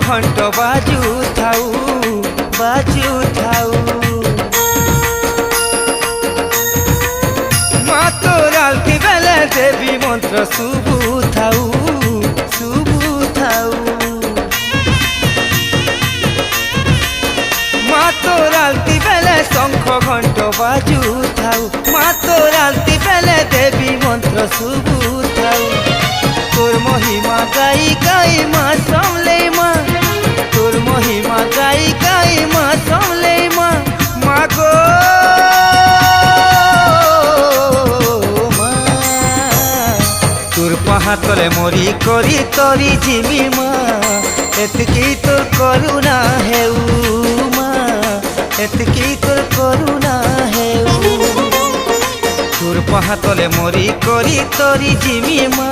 ঘণ্ট বাজু থাউ বাজু থাউ। মা তোর আলতি বেলে দেবী মন্ত্র শুভু থাউ শুভু থাউ। মা তোর আলতি বেলে শঙ্খ ঘণ্ট বাজু থাউ। মা তোর আলতি বেলে দেবী মন্ত্র শুভু থাউ। তোর মহিমা গাই গাই মা সমলে মা, তোর মহিমা গাই গাই মা সমলে মা। মা গো মা তোর পাহাতলে মরি করি তরি জিমি মা। এতকি তোর করুণা হেউ মা, এতকি তোর করুণা হেউ। তোর পাহাতলে মরি করি তরি জিমি মা।